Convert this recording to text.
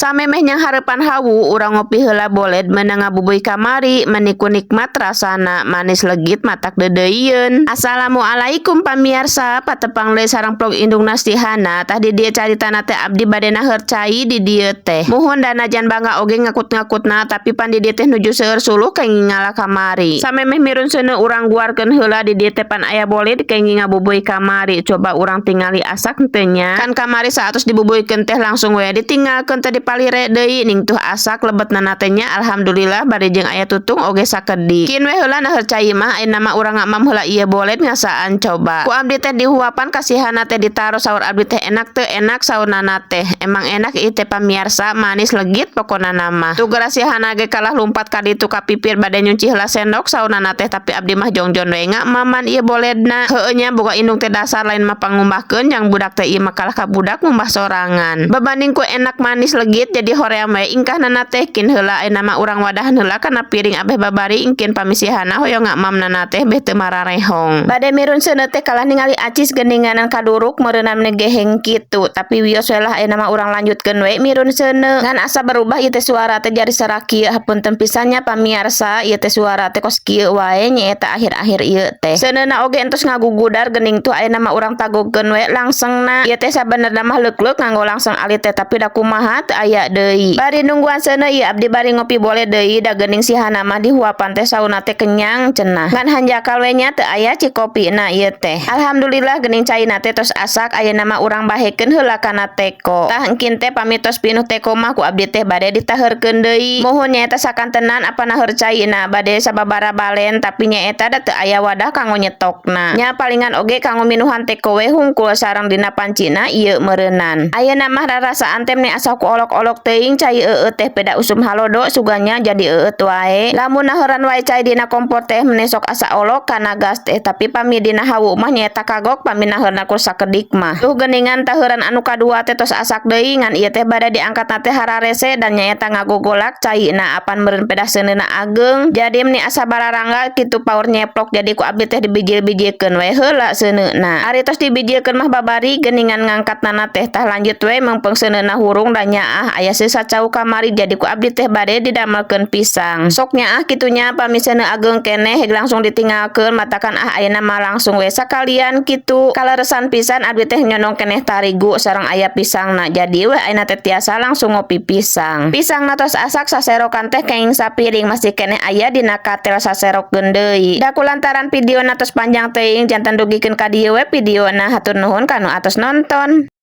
Samemehnya harapan hawu urang ngopi heula boled meunang ngabubuy kamari meniku nikmat rasana manis legit matak dedeieun. Assalamualaikum pamirsa, patepang deui sareng vlog indung Nastihana. Tah di dieu caritana teh abdi bade naher cai di dieu teh. Muhun danajan bangga oge ngakut-ngakutna tapi pan di dieu teh nuju seueur suluh kenging ngala kamari. Samemeh mirun seuneu urang guarkeun heula di dieu teh pan aya boled kenging ngabubuy kamari. Coba urang tingali asak henteu nya. Kan kamari saatos dibubuykeun teh langsung we ditinggalkeun teh dipalire deui ning tuh asak lebetna teh nya alhamdulillah bade jeung aya tutung oge sakedik. Kin we heula naher cai mah ayeuna mah urang ngamam heula ieu boled ngasaan coba. Ku abdi teh dihuapan kasihana teh ditaro saur abdi teh enak teu enak saurnana teh. Emang enak ieu teh pamirsa manis legit pokona nama. Tu garasihana ge kalah lumpat ka ditu ka pipir bade nyuci heula sendok saurnana teh tapi abdi mah jongjon we ngamaman ieu boledna. Heueuh nya boga indung teh dasar lain mah pangumbahkeun yang budak teh ieu mah kalah ka budak ngumbah sorangan. Babanding ku enak manis legit jadi hoream we ingkahnana teh kin heula ayeuna mah urang wadahan heula kana piring abeh babari ingkin pamisihana hoyong ngamamna teh beh teu mararehong. Bade mirun seuneu teh kalah ningali acis geuninganan kaduruk meureunna geheng kitu tapi wios we lah ayeuna mah urang lanjutkeun we mirun seuneu ngan asa berubah ieu teh suara teh jadi sarak kieu hapunten pisannya pamirsa ieu teh suara teh kos kieu wae nyaeta akhir-akhir ieu teh. Seuneuna oge entos ngagugudar geuning tuh ayeuna mah urang tagogkeun we langsungna ieu teh sabenerna mah leuk-leuk nganggo langsung alit teh tapi da kumaha teu aya deui. Bari nungguan seuneu ieu abdi bari ngopi boleh deui da geuning si Hana mah dihuapan teh sauna teh kenyang cenah. Ngan hanjakal we nya teu aya cikopina ieu teh. Alhamdulillah geuning caina teh tos asak ayeuna mah urang bahekeun heula kana teko. Tah engkin teh pamitos pinuh teko mah ku abdi teh bade ditaheurkeun deui. Mohon nyaeta sakantenan apa naheur caina bade sababara balen tapi nyaeta da teu aya wadah kanggo nyetokna. Nya palingan oge kanggo minuhan teko we hungkul sareng dina pancina ieu meureunan. Ayeuna mah rarasaan teh asa ku olok-olok teuing cai teh peda usum halodo suganya jadi wae. Lamun naheuran wae cai dina kompor teh menesok asa olok kana gas teh tapi pami dina hawu mah nyaeta kagok pami naheurna ku sakedik mah. Tuh geuningan taheuran anu kadua teh tos asak deui ngan ieu teh bade diangkatna teh hararese dan nyaeta ngagogolak caina apan meureun pedah seuneuna ageng. Jadi meni asa bararangga kitu paur nyeplok jadi ku abdi teh dibijil-bijilkeun we heula seuneuna. Ari tos dibijilkeun mah babari geuningan ngangkatna teh tah lanjut we mengpeung seuneuna hurung da nyaah aya sisa cau kamari jadi ku abdi teh bade didamelkeun pisang. Sok nyaah kitunya pami seuneu ageng keneh heg langsung ditinggalkeun matakan ayeuna mah langsung we sakalian kitu. Kaleresan pisan abdi teh nyonong keneh tarigu sareng aya pisangna. Jadi we ayeuna teh tiasa langsung ngopi pisang. Pisangna tos asak saserokan teh kenging sapiring masih keneh aya dina katel saserokkeun deui. Da kulantaran videona tos panjang teuing janten dugikeun ka dieu we videona hatur nuhun kanu atos nonton.